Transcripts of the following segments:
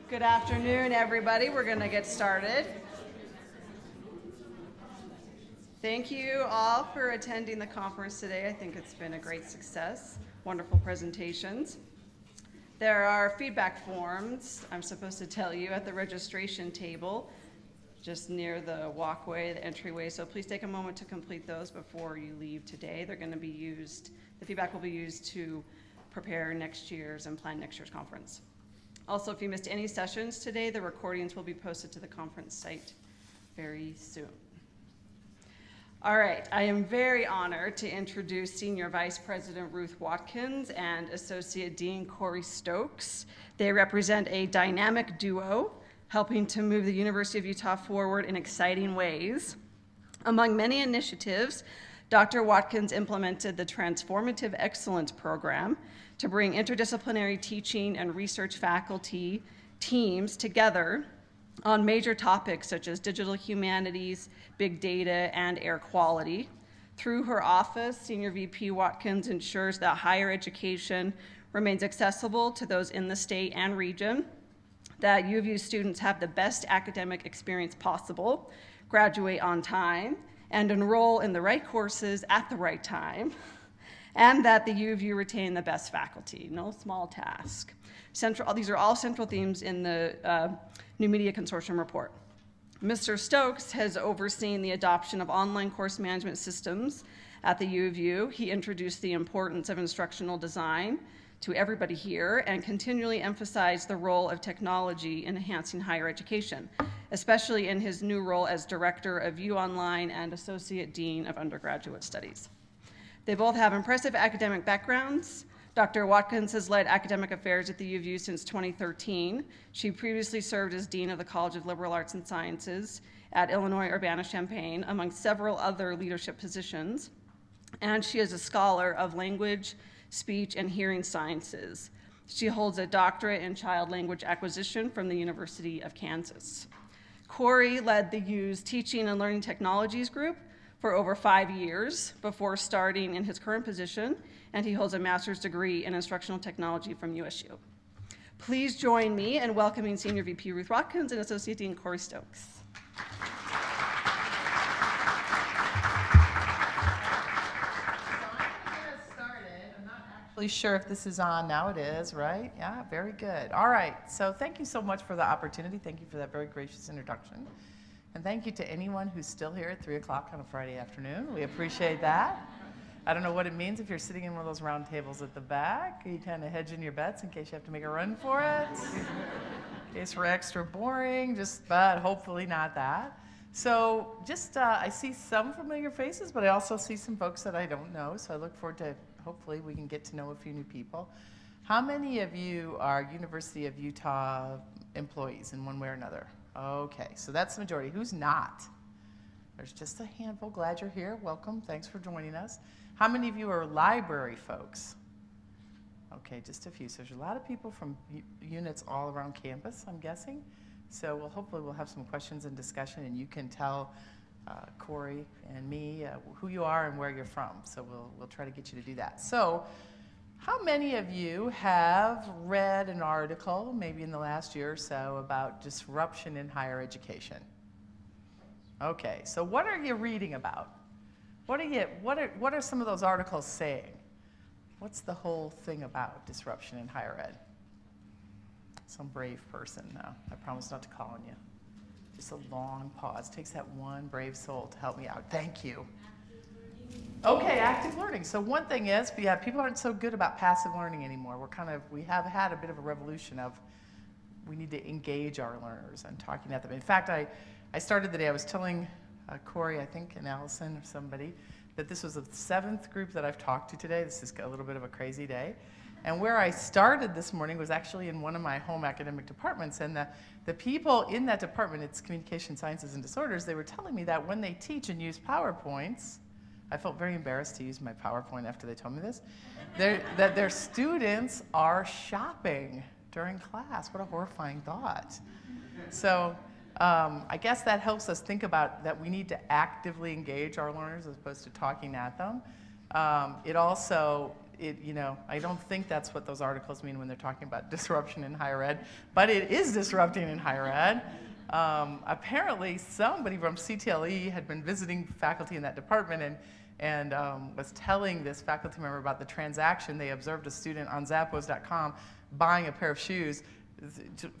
Good afternoon, everybody. We're going to get started. Thank you all for attending the conference today. I think it's been a great success. Wonderful presentations. There are feedback forms, I'm supposed to tell you, at the registration table, just near the walkway, the entryway. So please take a moment to complete those before you leave today. They're going to be used, the feedback will be used to prepare next year's and plan next year's conference. Also, if you missed any sessions today, the recordings will be posted to the conference site very soon. All right, I am very honored to introduce Senior Vice President Ruth Watkins and Associate Dean Cory Stokes. They represent a dynamic duo helping to move the University of Utah forward in exciting ways. Among many initiatives, Dr. Watkins implemented the Transformative Excellence Program to bring interdisciplinary teaching and research faculty teams together on major topics such as digital humanities, big data, and air quality. Through her office, Senior VP Watkins ensures that higher education remains accessible to those in the state and region, that U of U students have the best academic experience possible, graduate on time, and enroll in the right courses at the right time, and that the U of U retain the best faculty. No small task. These are all central themes in the New Media Consortium report. Mr. Stokes has overseen the adoption of online course management systems at the U of U. He introduced the importance of instructional design to everybody here and continually emphasized the role of technology in enhancing higher education, especially in his new role as Director of U Online and Associate Dean of Undergraduate Studies. They both have impressive academic backgrounds. Dr. Watkins has led academic affairs at the U of U since 2013. She previously served as Dean of the College of Liberal Arts and Sciences at Illinois Urbana-Champaign, among several other leadership positions. And she is a scholar of language, speech, and hearing sciences. She holds a doctorate in child language acquisition from the University of Kansas. Cory led the U's Teaching and Learning Technologies group for over 5 years before starting in his current position, and he holds a master's degree in instructional technology from USU. Please join me in welcoming Senior VP Ruth Watkins and Associate Dean Cory Stokes. Sure if this is on. Now it is, right? Yeah, very good. All right, so thank you so much for the opportunity. Thank you for that very gracious introduction. And thank you to anyone who's still here at 3 o'clock on a Friday afternoon. We appreciate that. I don't know what it means if you're sitting in one of those round tables at the back. You kind of hedge in your bets in case you have to make a run for it. In case we're extra boring, but hopefully not that. So I see some familiar faces, but I also see some folks that I don't know. So I look forward to, hopefully we can get to know a few new people. How many of you are University of Utah employees in one way or another? Okay, so that's the majority. Who's not? There's just a handful. Glad you're here. Welcome. Thanks for joining us. How many of you are library folks? Okay, just a few. So there's a lot of people from units all around campus, I'm guessing. So hopefully we'll have some questions and discussion, and you can tell Cory and me who you are and where you're from. So we'll try to get you to do that. So how many of you have read an article, maybe in the last year or so, about disruption in higher education? Okay, so what are you reading about? What are some of those articles saying? What's the whole thing about disruption in higher ed? Some brave person now. I promise not to call on you. Just a long pause. Takes that one brave soul to help me out. Thank you. Okay, active learning. So one thing is, people aren't so good about passive learning anymore. We have had a bit of a revolution of we need to engage our learners and talking at them. In fact, I started the day, I was telling Cory, I think, and Allison or somebody, that this was the 7th group that I've talked to today. This is a little bit of a crazy day. And where I started this morning was actually in one of my home academic departments, and the people in that department, it's Communication Sciences and Disorders, they were telling me that when they teach and use PowerPoints, I felt very embarrassed to use my PowerPoint after they told me this, that their students are shopping during class. What a horrifying thought. So I guess that helps us think about that we need to actively engage our learners as opposed to talking at them. It also I don't think that's what those articles mean when they're talking about disruption in higher ed, but it is disrupting in higher ed. Apparently, somebody from CTLE had been visiting faculty in that department and was telling this faculty member about the transaction. They observed a student on Zappos.com buying a pair of shoes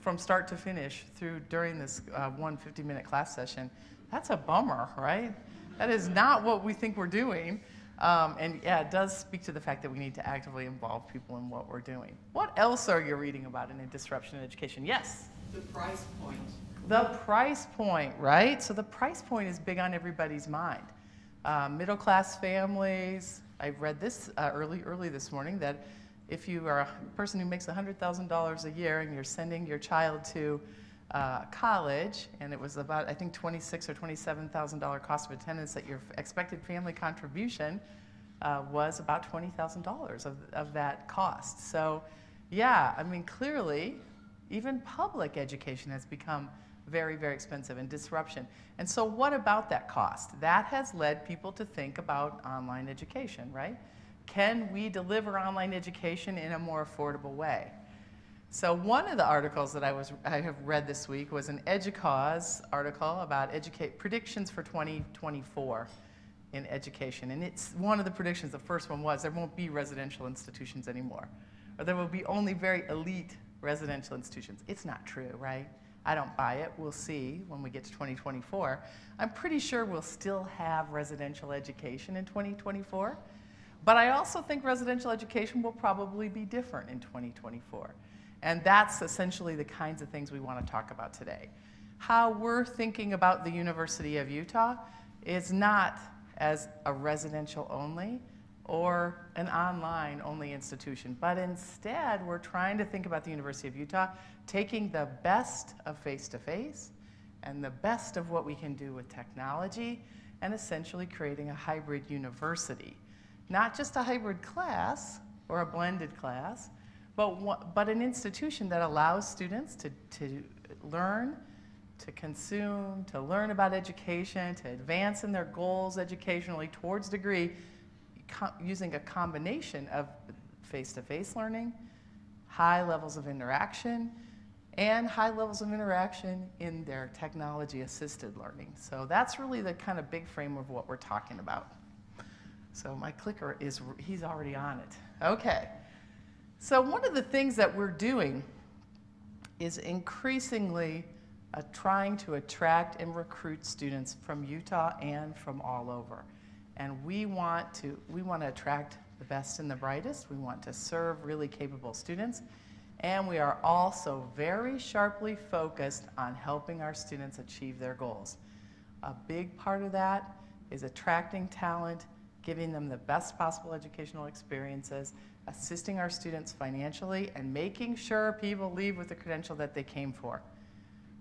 from start to finish during this one 50-minute class session. That's a bummer, right? That is not what we think we're doing. And yeah, it does speak to the fact that we need to actively involve people in what we're doing. What else are you reading about in a disruption in education? Yes? The price point. The price point, right? So the price point is big on everybody's mind. Middle-class families, I read this early this morning, that if you are a person who makes $100,000 a year and you're sending your child to college, and it was about, I think, $26,000 or $27,000 cost of attendance, that your expected family contribution was about $20,000 of that cost. So yeah, I mean, clearly, even public education has become very, very expensive and disruption. And so what about that cost? That has led people to think about online education, right? Can we deliver online education in a more affordable way? So one of the articles that I have read this week was an EDUCAUSE article about predictions for 2024 in education. And it's one of the predictions, the first one was, there won't be residential institutions anymore, or there will be only very elite residential institutions. It's not true, right? I don't buy it. We'll see when we get to 2024. I'm pretty sure we'll still have residential education in 2024, but I also think residential education will probably be different in 2024. And that's essentially the kinds of things we want to talk about today. How we're thinking about the University of Utah is not as a residential only or an online only institution, but instead we're trying to think about the University of Utah taking the best of face-to-face and the best of what we can do with technology and essentially creating a hybrid university. Not just a hybrid class or a blended class, but an institution that allows students to learn, to consume, to learn about education, to advance in their goals educationally towards degree, using a combination of face-to-face learning, high levels of interaction, and high levels of interaction in their technology-assisted learning. So that's really the kind of big frame of what we're talking about. So my clicker he's already on it. Okay. So one of the things that we're doing is increasingly trying to attract and recruit students from Utah and from all over. And we want to attract the best and the brightest. We want to serve really capable students. And we are also very sharply focused on helping our students achieve their goals. A big part of that is attracting talent, giving them the best possible educational experiences, assisting our students financially, and making sure people leave with the credential that they came for.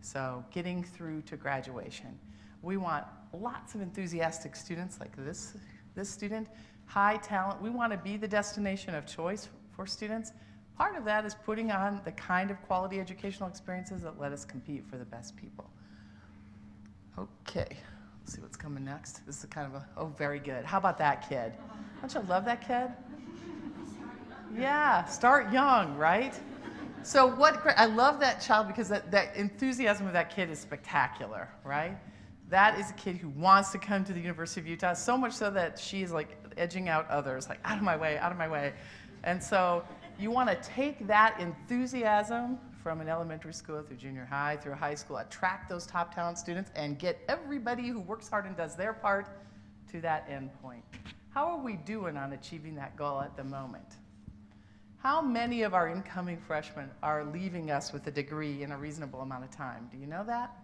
So getting through to graduation. We want lots of enthusiastic students like this student, high talent. We want to be the destination of choice for students. Part of that is putting on the kind of quality educational experiences that let us compete for the best people. Okay, let's see what's coming next. This is kind of oh, very good. How about that kid? Don't you love that kid? Yeah, start young, right? So I love that child because that enthusiasm of that kid is spectacular, right? That is a kid who wants to come to the University of Utah, so much so that she's like edging out others, like out of my way, out of my way. And so you want to take that enthusiasm from an elementary school through junior high, through high school, attract those top talent students, and get everybody who works hard and does their part to that end point. How are we doing on achieving that goal at the moment? How many of our incoming freshmen are leaving us with a degree in a reasonable amount of time? Do you know that?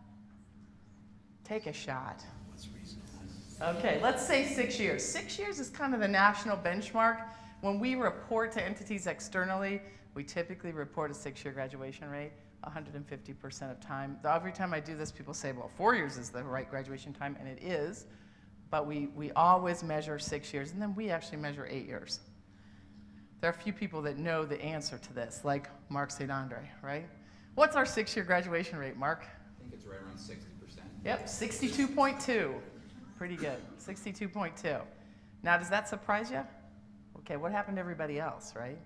Take a shot. What's reasonable? Okay, let's say 6 years. 6 years is kind of the national benchmark. When we report to entities externally, we typically report a 6-year graduation rate, 150% of time. Every time I do this, people say, well, 4 years is the right graduation time, and it is. But we always measure 6 years, and then we actually measure 8 years. There are a few people that know the answer to this, like Mark St. Andre, right? What's our 6-year graduation rate, Mark? I think it's right around 60%. Yep, 62.2. Pretty good, 62.2. Now, does that surprise you? Okay, what happened to everybody else, right?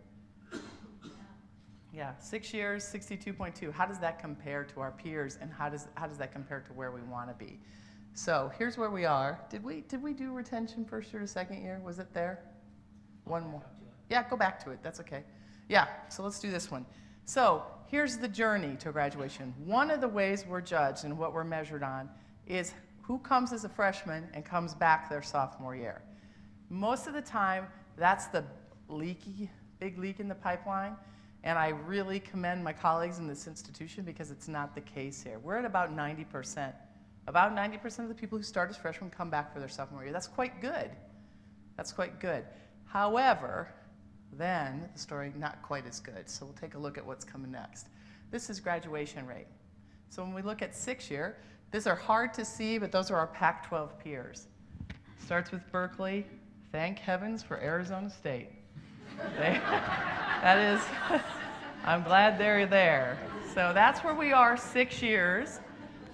Yeah, 6 years, 62.2. How does that compare to our peers, and how does that compare to where we want to be? So here's where we are. Did we do retention first year to second year? Was it there? One more. Yeah, go back to it. That's okay. Yeah, so let's do this one. So here's the journey to graduation. One of the ways we're judged and what we're measured on is who comes as a freshman and comes back their sophomore year. Most of the time, that's the big leak in the pipeline. And I really commend my colleagues in this institution because it's not the case here. We're at about 90%. About 90% of the people who start as freshmen come back for their sophomore year. That's quite good. That's quite good. However, then the story not quite as good. So we'll take a look at what's coming next. This is graduation rate. So when we look at 6 year, these are hard to see, but those are our Pac-12 peers. Starts with Berkeley. Thank heavens for Arizona State. That is, I'm glad they're there. So that's where we are 6 years.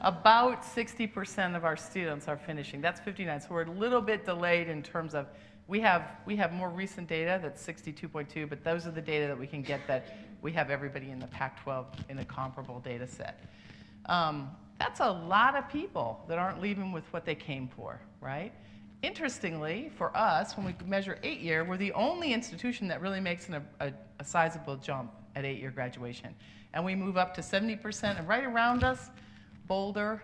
About 60% of our students are finishing. That's 59. So we're a little bit delayed in terms of, we have more recent data that's 62.2, but those are the data that we can get that we have everybody in the Pac-12 in a comparable data set. That's a lot of people that aren't leaving with what they came for, right? Interestingly, for us, when we measure 8 year, we're the only institution that really makes a sizable jump at 8 year graduation. And we move up to 70%, and right around us, Boulder,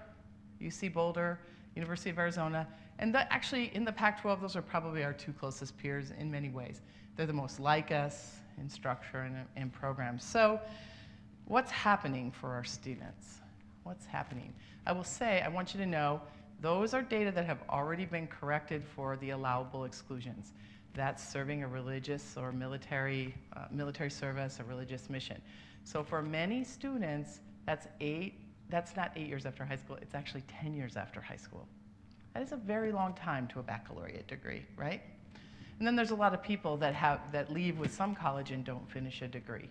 UC Boulder, University of Arizona, and actually in the Pac-12, those are probably our two closest peers in many ways. They're the most like us in structure and in programs. So what's happening for our students? What's happening? I will say, I want you to know, those are data that have already been corrected for the allowable exclusions. That's serving a religious or military service, a religious mission. So for many students, that's not 8 years after high school, it's actually 10 years after high school. That is a very long time to a baccalaureate degree, right? And then there's a lot of people that leave with some college and don't finish a degree.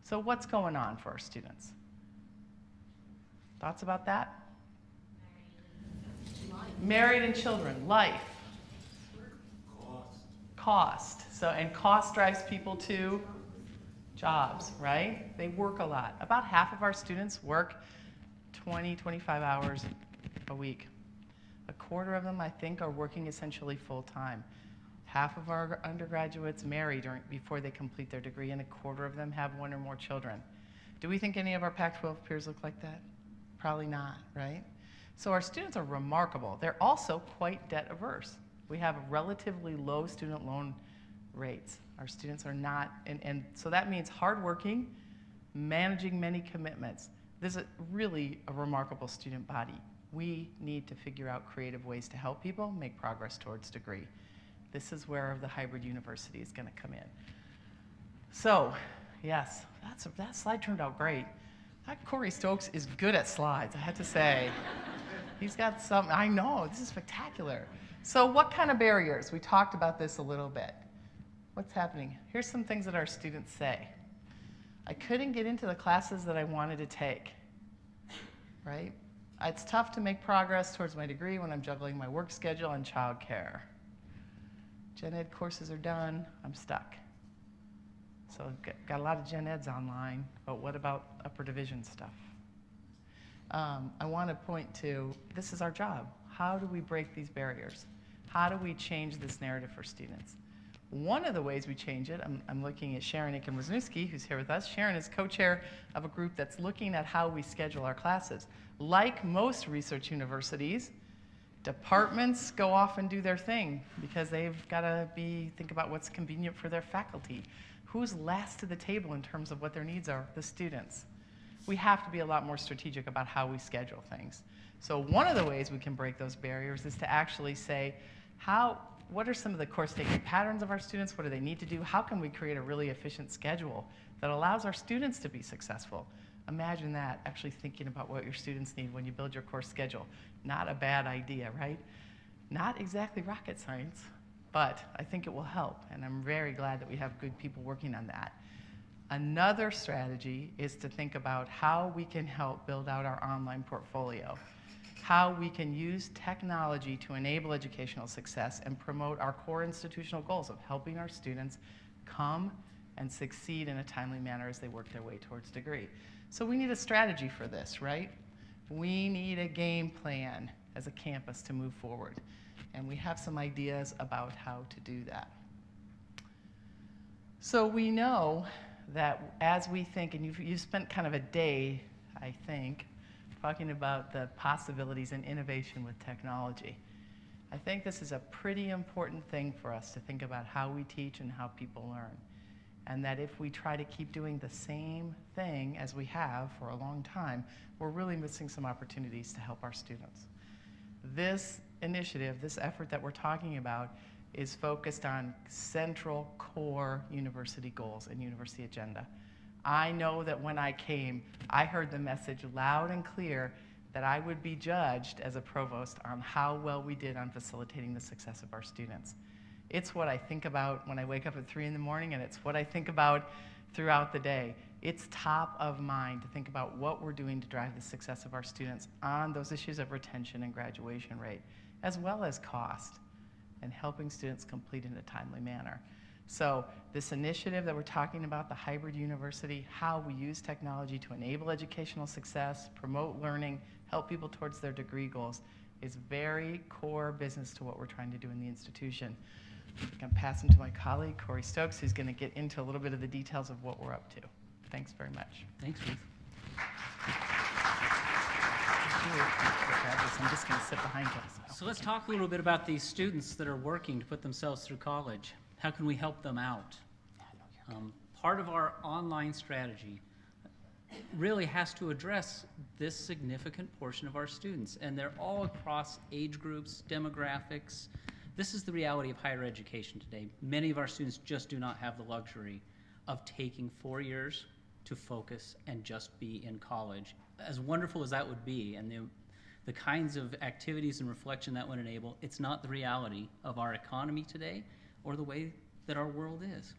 So what's going on for our students? Thoughts about that? Married and children, life. Cost. So, and cost drives people to jobs, right? They work a lot. About half of our students work 20, 25 hours a week. A quarter of them, I think, are working essentially full-time. Half of our undergraduates marry before they complete their degree, and a quarter of them have one or more children. Do we think any of our Pac-12 peers look like that? Probably not, right? So our students are remarkable. They're also quite debt averse. We have relatively low student loan rates. Our students are not, and so that means hardworking, managing many commitments. This is really a remarkable student body. We need to figure out creative ways to help people make progress towards degree. This is where the hybrid university is going to come in. So, yes, that slide turned out great. That Cory Stokes is good at slides, I have to say. He's got some, I know, this is spectacular. So what kind of barriers? We talked about this a little bit. What's happening? Here's some things that our students say. I couldn't get into the classes that I wanted to take, right? It's tough to make progress towards my degree when I'm juggling my work schedule and childcare. Gen Ed courses are done, I'm stuck. So got a lot of Gen Eds online, but what about upper division stuff? I want to point to, this is our job. How do we break these barriers? How do we change this narrative for students? One of the ways we change it, I'm looking at Sharon Aiken-Wisniewski, who's here with us. Sharon is co-chair of a group that's looking at how we schedule our classes. Like most research universities, departments go off and do their thing because they've got to think about what's convenient for their faculty. Who's last to the table in terms of what their needs are? The students. We have to be a lot more strategic about how we schedule things. So one of the ways we can break those barriers is to actually say, what are some of the course taking patterns of our students? What do they need to do? How can we create a really efficient schedule that allows our students to be successful? Imagine that, actually thinking about what your students need when you build your course schedule. Not a bad idea, right? Not exactly rocket science, but I think it will help, and I'm very glad that we have good people working on that. Another strategy is to think about how we can help build out our online portfolio. how we can use technology to enable educational success and promote our core institutional goals of helping our students come and succeed in a timely manner as they work their way towards degree. So we need a strategy for this, right? We need a game plan as a campus to move forward. And we have some ideas about how to do that. So we know that as we think, and you've spent kind of a day, I think, talking about the possibilities and innovation with technology. I think this is a pretty important thing for us to think about how we teach and how people learn. And that if we try to keep doing the same thing as we have for a long time, we're really missing some opportunities to help our students. This initiative, this effort that we're talking about, is focused on central core university goals and university agenda. I know that when I came, I heard the message loud and clear that I would be judged as a provost on how well we did on facilitating the success of our students. It's what I think about when I wake up at 3 in the morning, and it's what I think about throughout the day. It's top of mind to think about what we're doing to drive the success of our students on those issues of retention and graduation rate, as well as cost, and helping students complete in a timely manner. So this initiative that we're talking about, the hybrid university, how we use technology to enable educational success, promote learning, help people towards their degree goals, is very core business to what we're trying to do in the institution. I'm going to pass them to my colleague, Cory Stokes, who's going to get into a little bit of the details of what we're up to. Thanks very much. Thanks, Ruth. I'm just going to sit behind us. So let's talk a little bit about these students that are working to put themselves through college. How can we help them out? Part of our online strategy really has to address this significant portion of our students, and they're all across age groups, demographics. This is the reality of higher education today. Many of our students just do not have the luxury of taking 4 years to focus and just be in college. As wonderful as that would be, and the kinds of activities and reflection that would enable, it's not the reality of our economy today or the way that our world is.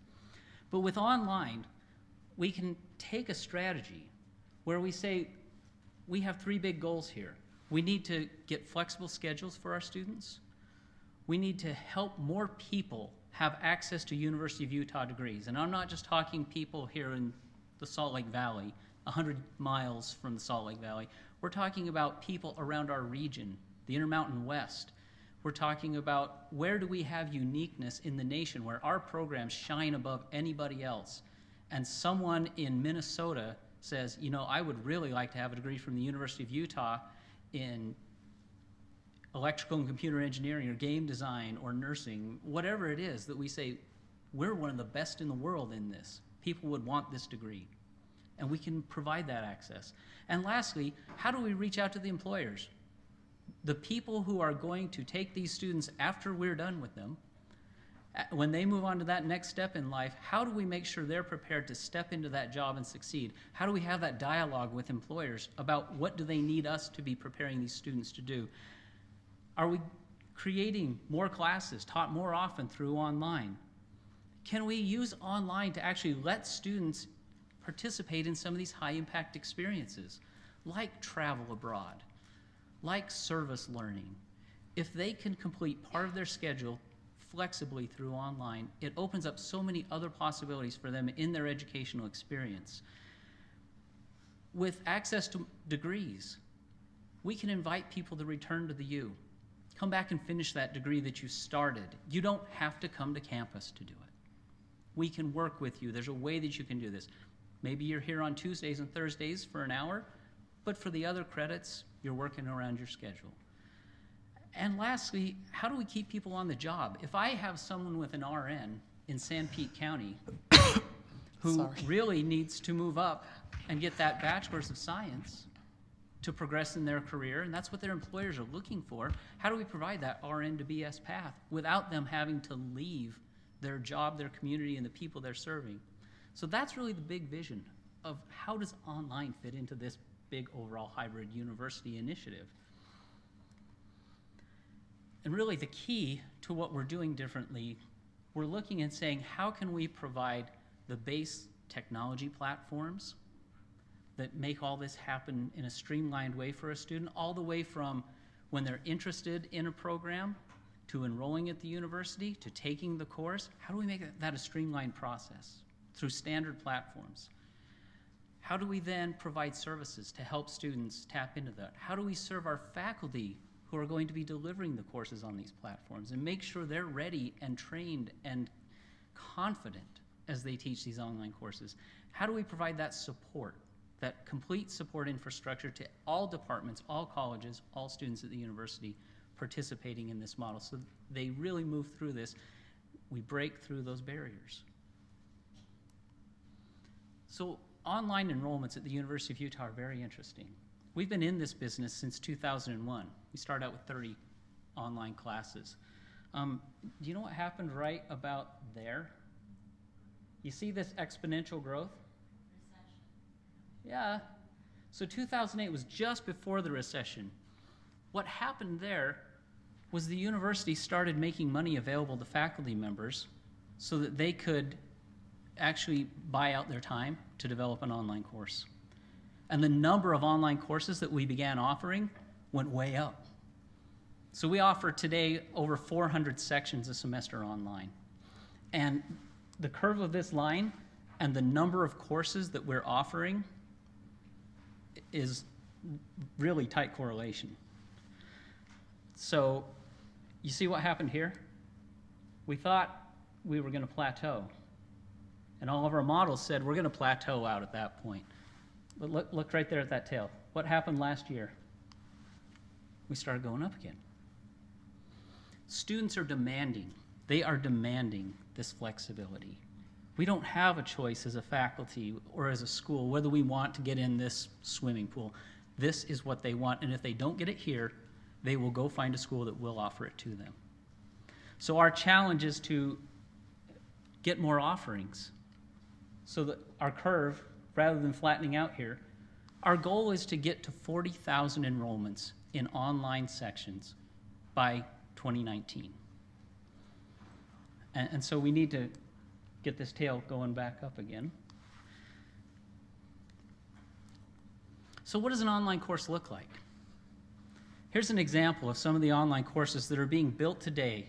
But with online, we can take a strategy where we say, we have 3 big goals here. We need to get flexible schedules for our students. We need to help more people have access to University of Utah degrees. And I'm not just talking people here in the Salt Lake Valley, 100 miles from the Salt Lake Valley. We're talking about people around our region, the Intermountain West. We're talking about where do we have uniqueness in the nation where our programs shine above anybody else. And someone in Minnesota says, you know, I would really like to have a degree from the University of Utah in electrical and computer engineering or game design or nursing, whatever it is that we say, we're one of the best in the world in this. People would want this degree. And we can provide that access. And lastly, how do we reach out to the employers? The people who are going to take these students after we're done with them, when they move on to that next step in life, how do we make sure they're prepared to step into that job and succeed? How do we have that dialogue with employers about what do they need us to be preparing these students to do? Are we creating more classes, taught more often through online? Can we use online to actually let students participate in some of these high-impact experiences, like travel abroad, like service learning? If they can complete part of their schedule flexibly through online, it opens up so many other possibilities for them in their educational experience. With access to degrees, we can invite people to return to the U. Come back and finish that degree that you started. You don't have to come to campus to do it. We can work with you. There's a way that you can do this. Maybe you're here on Tuesdays and Thursdays for an hour, but for the other credits, you're working around your schedule. And lastly, how do we keep people on the job? If I have someone with an RN in San Pete County who really needs to move up and get that bachelor's of science to progress in their career, and that's what their employers are looking for, how do we provide that RN to BS path without them having to leave their job, their community, and the people they're serving? So that's really the big vision of how does online fit into this big overall hybrid university initiative. And really the key to what we're doing differently, we're looking and saying, how can we provide the base technology platforms, that make all this happen in a streamlined way for a student, all the way from when they're interested in a program to enrolling at the university to taking the course. How do we make that a streamlined process through standard platforms? How do we then provide services to help students tap into that? How do we serve our faculty who are going to be delivering the courses on these platforms and make sure they're ready and trained and confident as they teach these online courses? How do we provide that support, that complete support infrastructure to all departments, all colleges, all students at the university participating in this model so they really move through this? We break through those barriers. So online enrollments at the University of Utah are very interesting. We've been in this business since 2001. We started out with 30 online classes. Do you know what happened right about there? You see this exponential growth? Recession. Yeah. So 2008 was just before the recession. What happened there was the university started making money available to faculty members so that they could actually buy out their time to develop an online course. And the number of online courses that we began offering went way up. So we offer today over 400 sections a semester online. And the curve of this line and the number of courses that we're offering is really tight correlation. So you see what happened here? We thought we were going to plateau. And all of our models said we're going to plateau out at that point. But look right there at that tail. What happened last year? We started going up again. Students are demanding. They are demanding this flexibility. We don't have a choice as a faculty or as a school whether we want to get in this swimming pool. This is what they want, and if they don't get it here, they will go find a school that will offer it to them. So our challenge is to get more offerings so that our curve, rather than flattening out here, our goal is to get to 40,000 enrollments in online sections by 2019. And so we need to get this tail going back up again. So what does an online course look like? Here's an example of some of the online courses that are being built today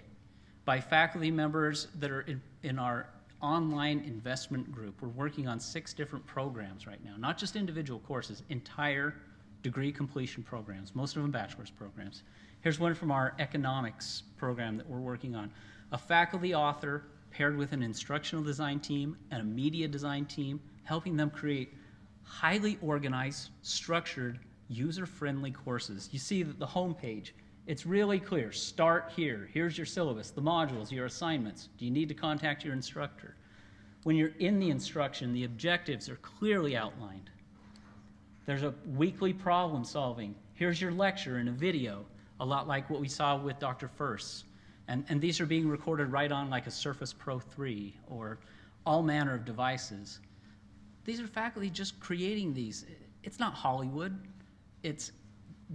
by faculty members that are in our online investment group. We're working on 6 different programs right now, not just individual courses, entire degree completion programs, most of them bachelor's programs. Here's one from our economics program that we're working on. A faculty author paired with an instructional design team and a media design team, helping them create highly organized, structured, user-friendly courses. You see that the home page, it's really clear. Start here. Here's your syllabus, the modules, your assignments. Do you need to contact your instructor? When you're in the instruction, the objectives are clearly outlined. There's a weekly problem solving. Here's your lecture in a video, a lot like what we saw with Dr. First. And these are being recorded right on like a Surface Pro 3 or all manner of devices. These are faculty just creating these. It's not Hollywood. It's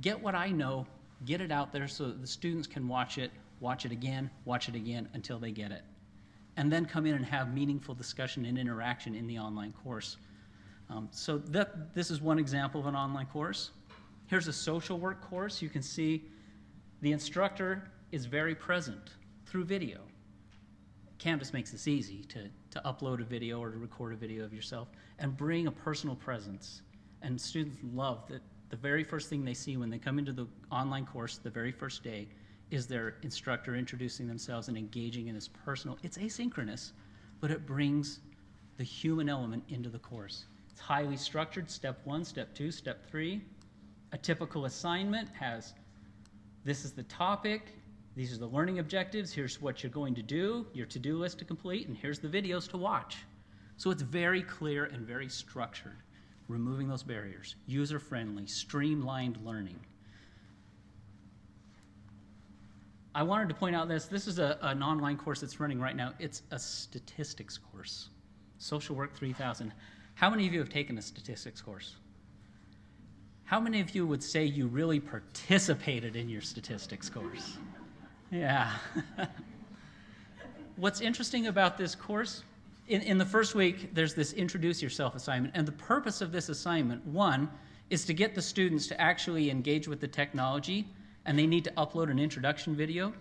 get what I know, get it out there so that the students can watch it again until they get it. And then come in and have meaningful discussion and interaction in the online course. So this is one example of an online course. Here's a social work course. You can see the instructor is very present through video. Canvas makes this easy to upload a video or to record a video of yourself and bring a personal presence. And students love that the very first thing they see when they come into the online course the very first day is their instructor introducing themselves and engaging in this personal. It's asynchronous, but it brings the human element into the course. It's highly structured, step 1, step 2, step 3. A typical assignment has, this is the topic, these are the learning objectives, here's what you're going to do, your to-do list to complete, and here's the videos to watch. So it's very clear and very structured, removing those barriers, user-friendly, streamlined learning. I wanted to point out this is an online course that's running right now. It's a statistics course, Social Work 3000. How many of you have taken a statistics course? How many of you would say you really participated in your statistics course? Yeah. What's interesting about this course, in the first week, there's this introduce yourself assignment, and the purpose of this assignment, one, is to get the students to actually engage with the technology, and they need to upload an introduction video.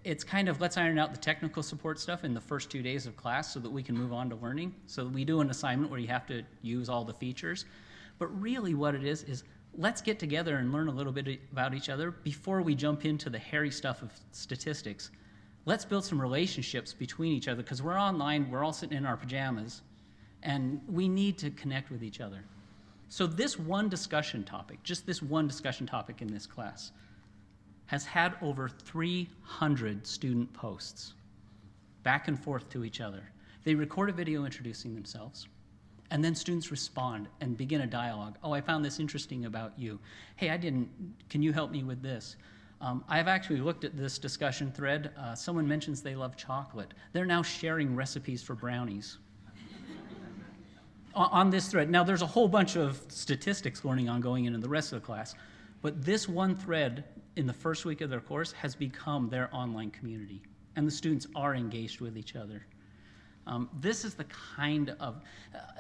It's kind of, let's iron out the technical support stuff in the first 2 days of class so that we can move on to learning. So we do an assignment where you have to use all the features. But really what it is let's get together and learn a little bit about each other before we jump into the hairy stuff of statistics. Let's build some relationships between each other, because we're online, we're all sitting in our pajamas, and we need to connect with each other. So this one discussion topic, just this one discussion topic in this class, has had over 300 student posts back and forth to each other. They record a video introducing themselves, and then students respond and begin a dialogue. Oh, I found this interesting about you. Hey, can you help me with this? I've actually looked at this discussion thread. Someone mentions they love chocolate. They're now sharing recipes for brownies on this thread. Now, there's a whole bunch of statistics learning ongoing in the rest of the class, but this one thread in the first week of their course has become their online community, and the students are engaged with each other. This is the kind of,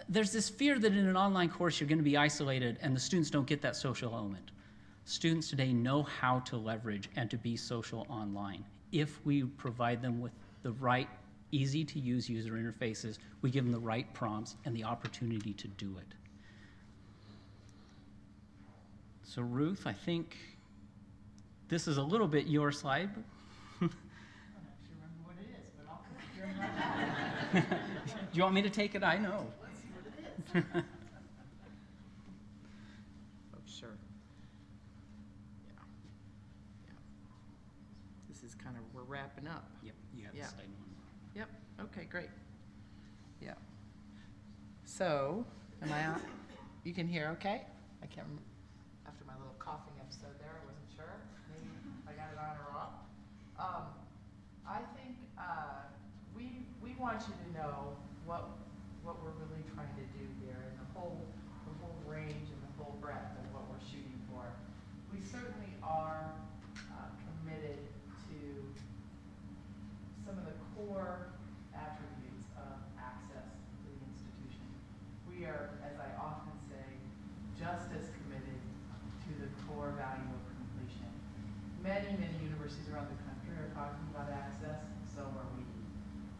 there's this fear that in an online course you're going to be isolated and the students don't get that social element. Students today know how to leverage and to be social online. If we provide them with the right, easy-to-use user interfaces, we give them the right prompts and the opportunity to do it. So Ruth, I think this is a little bit your slide. I don't actually remember what it is, but I'll put it here right now. Do you want me to take it? I know. Let's see what it is. Oh, sure. Yeah. Yeah. This is kind of, we're wrapping up. Yep, you have Yeah. the slide one. Yep, okay, great. Yeah. So, am I on? You can hear okay? I can't remember. After my little coughing episode there, I wasn't sure. Maybe I got it on or off. I think we want you to know what we're really trying to do here, and the whole range and the whole breadth of what we're shooting for. We certainly are committed to some of the core attributes of access to the institution. We are, as I often say, just as committed to the core value of completion. Many universities around the country are talking about access, so are we.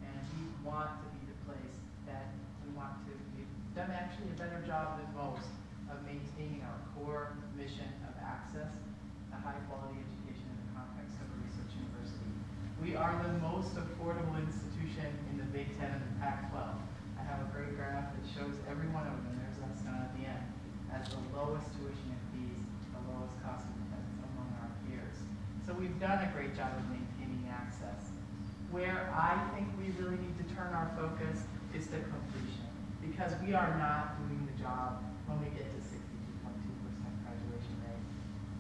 And we want to be the place that we want to. We've done actually a better job than most of maintaining our core mission of access to high quality education in the context of a research university. We are the most affordable institution in the Big Ten and the Pac-12. I have a great graph that shows every one of them, and there's us down at the end, as the lowest tuition and fees, the lowest cost of attendance among our peers. So we've done a great job of maintaining access. Where I think we really need to turn our focus is to completion, because we are not doing the job when we get to 62.2% graduation rate.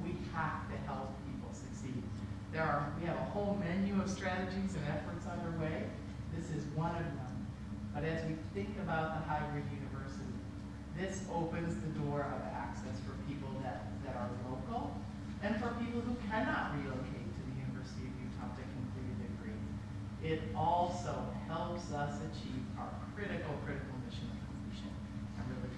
We have to help people succeed. We have a whole menu of strategies and efforts underway. This is one of them. But as we think about the hybrid university, this opens the door of access for people that are local and for people who cannot relocate to the University of Utah to complete a degree. It also helps us achieve our critical mission of completion and really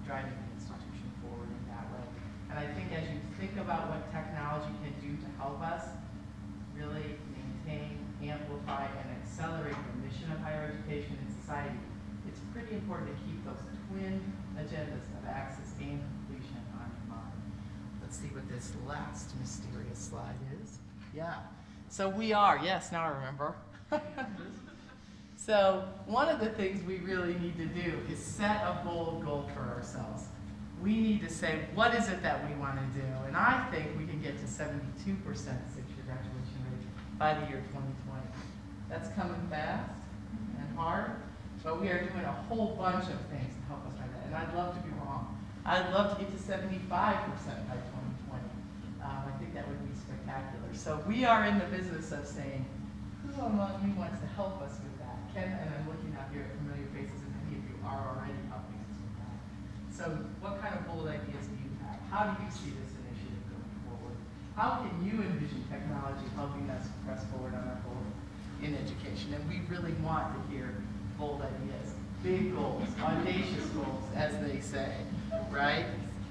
driving the institution forward in that way. And I think as you think about what technology can do to help us really maintain, amplify, and accelerate the mission of higher education in society, it's pretty important to keep those twin agendas of access and completion on your mind. Let's see what this last mysterious slide is. Yeah. So we are, yes, now I remember. So one of the things we really need to do is set a bold goal for ourselves. We need to say, what is it that we want to do? And I think we can get to 72% six-year graduation rate by the year 2020. That's coming fast and hard, but we are doing a whole bunch of things to help us try that. And I'd love to be wrong. I'd love to get to 75% by 2020. I think that would be spectacular. So we are in the business of saying, who among you wants to help us with that? Ken, and I'm looking out here at familiar faces, and many of you are already helping us with that. So what kind of bold ideas do you have? How do you see this initiative going forward? How can you envision technology helping us press forward on our goals in education? And we really want to hear bold ideas, big goals, audacious goals, as they say, right?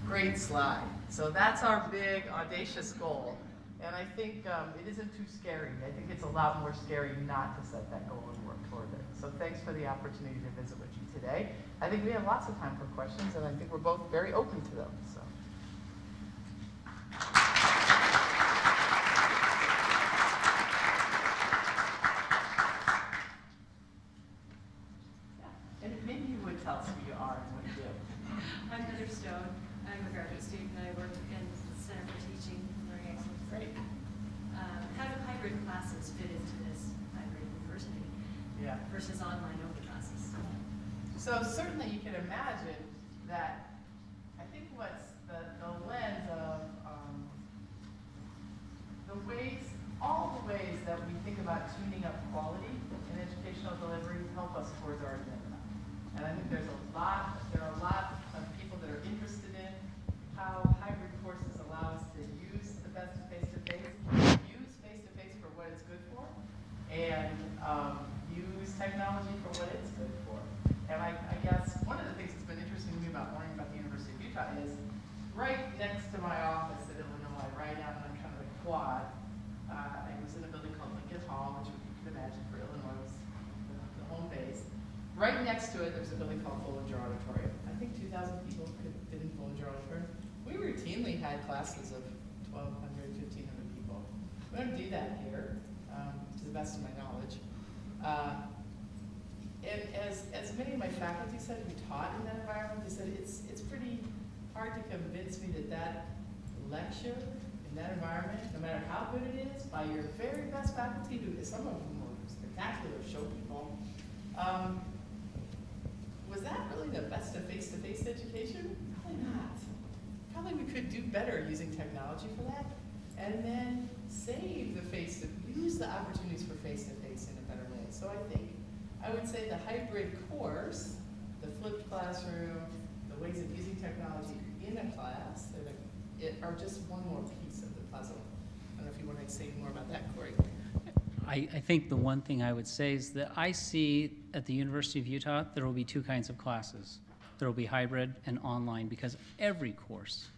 Great slide. So that's our big audacious goal. And I think it isn't too scary. I think it's a lot more scary not to set that goal and work toward it. So thanks for the opportunity to visit with you today. I think we have lots of time for questions, and I think we're both very open to them. So. Yeah. And maybe you would tell us who you are and what you do. I'm Heather Stone. I'm a graduate student and I work in the Center for Teaching and Learning Excellence. Great. How do hybrid classes fit into this hybrid university Yeah. versus online only classes? So certainly you can imagine that I think what's the lens of all the ways that we think about tuning up quality in educational delivery help us towards our agenda. And I think there are a lot of people that are interested in how hybrid courses allow us to use the best of face-to-face, use face-to-face for what it's good for, and use technology for what it's good for. And I guess one of the things that's been interesting to me about learning about the University of Utah is right next to my office at Illinois, right out on kind of the quad, I was in a building called Lincoln Hall, which you can imagine for Illinois was the home base. Right next to it, there's a building called Bollinger Auditorium. I think 2,000 people could fit in Bollinger Auditorium. We routinely had classes of 1,200, 1,500 people. We don't do that here, to the best of my knowledge. And as many of my faculty said who taught in that environment, they said it's pretty hard to convince me that lecture in that environment, no matter how good it is, by your very best faculty, who some of whom were spectacular show people, was that really the best of face-to-face education? Probably not. Probably we could do better using technology for that, and then save use the opportunities for face-to-face in a better way. So I would say the hybrid course, the flipped classroom, the ways of using technology in a class, are just one more piece of the puzzle. I don't know if you want to say more about that, Cory. I think the one thing I would say is that I see at the University of Utah, there will be two kinds of classes. There will be hybrid and online because every course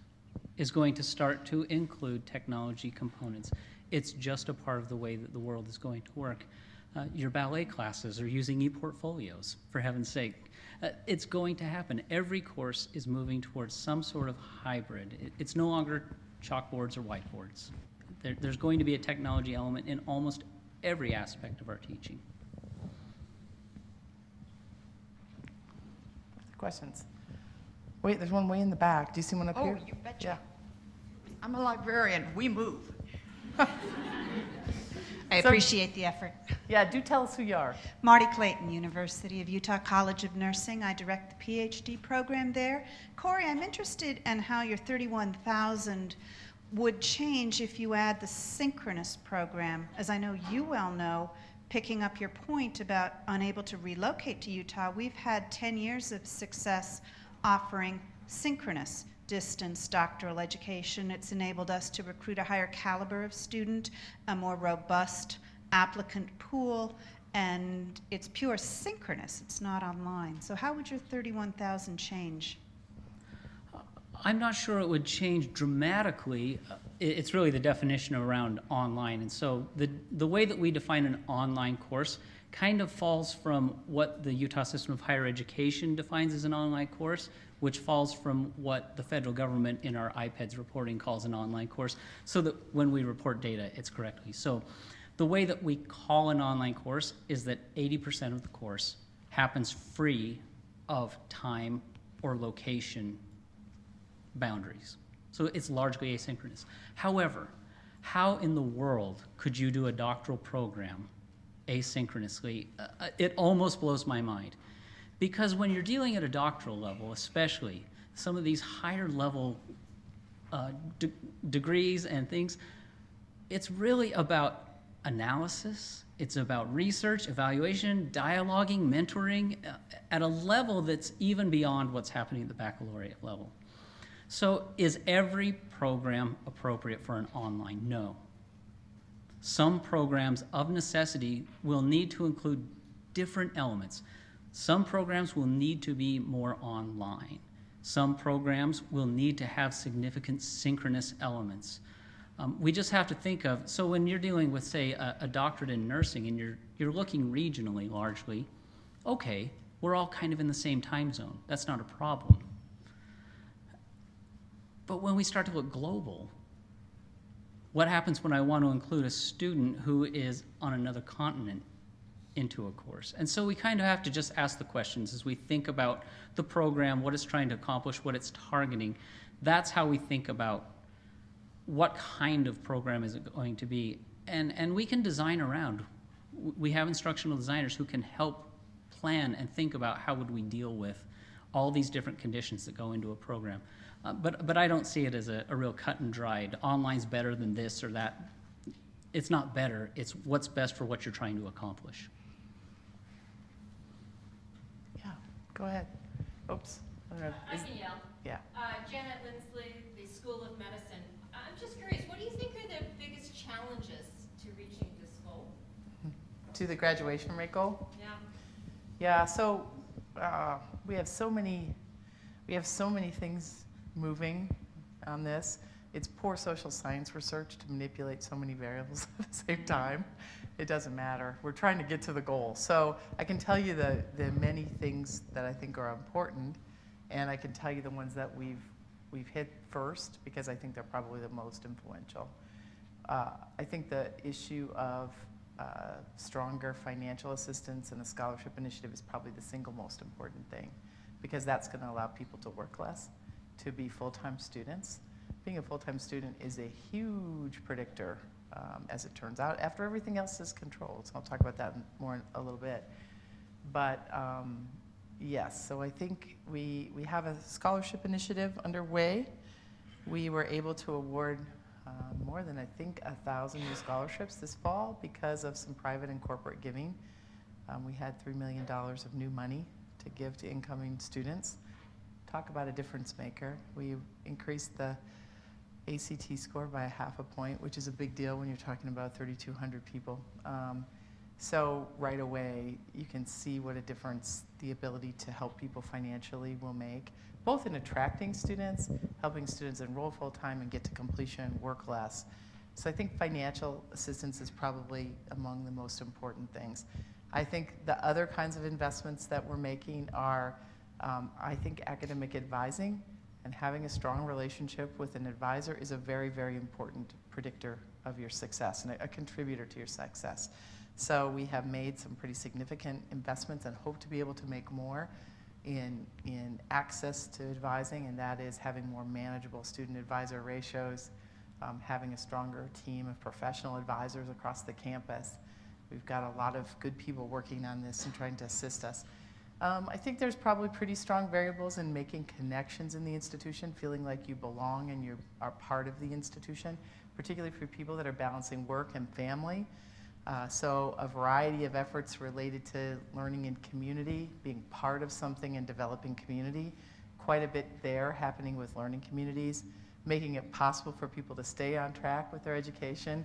is going to start to include technology components. It's just a part of the way that the world is going to work. Your ballet classes are using e-portfolios, for heaven's sake. It's going to happen. Every course is moving towards some sort of hybrid. It's no longer chalkboards or whiteboards. There's going to be a technology element in almost every aspect of our teaching. Questions? Wait, there's one way in the back. Do you see one up here? Oh, you betcha. Yeah. I'm a librarian. We move. I So- appreciate the effort. Yeah, do tell us who you are. Marty Clayton, University of Utah College of Nursing. I direct the PhD program there. Cory, I'm interested in how your 31,000 would change if you add the synchronous program. As I know you well know, picking up your point about unable to relocate to Utah, we've had 10 years of success offering synchronous distance doctoral education. It's enabled us to recruit a higher caliber of student, a more robust applicant pool, and it's pure synchronous. It's not online. So how would your 31,000 change? I'm not sure it would change dramatically. It's really the definition around online. And so the way that we define an online course kind of falls from what the Utah System of Higher Education defines as an online course, which falls from what the federal government in our IPEDS reporting calls an online course, so that when we report data, it's correctly. So the way that we call an online course is that 80% of the course happens free of time or location boundaries. So it's largely asynchronous. However, how in the world could you do a doctoral program asynchronously? It almost blows my mind. Because when you're dealing at a doctoral level, especially some of these higher level degrees and things, it's really about analysis, it's about research, evaluation, dialoguing, mentoring, at a level that's even beyond what's happening at the baccalaureate level. So is every program appropriate for an online? No. Some programs of necessity will need to include different elements. Some programs will need to be more online. Some programs will need to have significant synchronous elements. We just have to think of, so when you're dealing with, say, a doctorate in nursing and you're looking regionally largely, okay, we're all kind of in the same time zone. That's not a problem. But when we start to look global, what happens when I want to include a student who is on another continent into a course? And so we kind of have to just ask the questions as we think about the program, what it's trying to accomplish, what it's targeting. That's how we think about what kind of program is it going to be. And we can design around. We have instructional designers who can help plan and think about how would we deal with all these different conditions that go into a program. But I don't see it as a real cut and dried, online's better than this or that. It's not better, it's what's best for what you're trying to accomplish. Yeah, go ahead. Oops. I don't know. I can yell. Yeah. Janet Lindsley, the School of Medicine. I'm just curious, what do you think are the biggest challenges to reaching this goal? To the graduation rate goal? Yeah. Yeah, so we have so many things moving on this. It's poor social science research to manipulate so many variables at the same time. It doesn't matter. We're trying to get to the goal. So I can tell you the many things that I think are important, and I can tell you the ones that we've hit first because I think they're probably the most influential. I think the issue of stronger financial assistance and the scholarship initiative is probably the single most important thing because that's going to allow people to work less, to be full-time students. Being a full-time student is a huge predictor, as it turns out, after everything else is controlled. So I'll talk about that more in a little bit. But yes, so I think we have a scholarship initiative underway. We were able to award more than, I think, 1,000 new scholarships this fall because of some private and corporate giving. We had $3 million of new money to give to incoming students. Talk about a difference maker. We increased the ACT score by 0.5 point, which is a big deal when you're talking about 3,200 people. So right away, you can see what a difference the ability to help people financially will make, both in attracting students, helping students enroll full-time and get to completion, work less. So I think financial assistance is probably among the most important things. I think the other kinds of investments that we're making are, I think academic advising and having a strong relationship with an advisor is a very, very important predictor of your success and a contributor to your success. So we have made some pretty significant investments and hope to be able to make more in access to advising, and that is having more manageable student advisor ratios, having a stronger team of professional advisors across the campus. We've got a lot of good people working on this and trying to assist us. I think there's probably pretty strong variables in making connections in the institution, feeling like you belong and you are part of the institution, particularly for people that are balancing work and family. So a variety of efforts related to learning in community, being part of something and developing community. Quite a bit there happening with learning communities, making it possible for people to stay on track with their education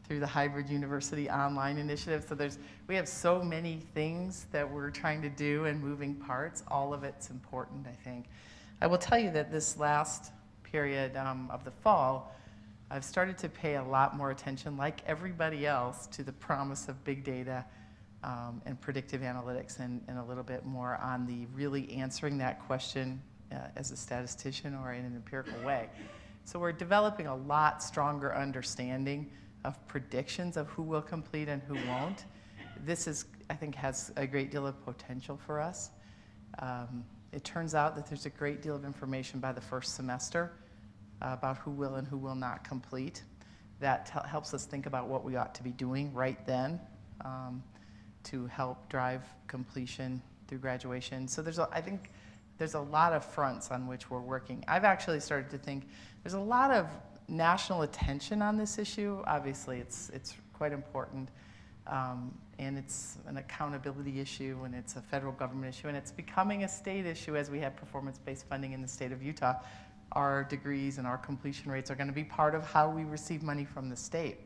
through the Hybrid University Online initiative. So we have so many things that we're trying to do and moving parts. All of it's important, I think. I will tell you that this last period of the fall, I've started to pay a lot more attention, like everybody else, to the promise of big data and predictive analytics and a little bit more on the really answering that question as a statistician or in an empirical way. So we're developing a lot stronger understanding of predictions of who will complete and who won't. This I think, has a great deal of potential for us. It turns out that there's a great deal of information by the first semester about who will and who will not complete. That helps us think about what we ought to be doing right then to help drive completion through graduation. So I think there's a lot of fronts on which we're working. I've actually started to think there's a lot of national attention on this issue. Obviously, it's quite important, and it's an accountability issue, and it's a federal government issue, and it's becoming a state issue as we have performance-based funding in the state of Utah. Our degrees and our completion rates are going to be part of how we receive money from the state.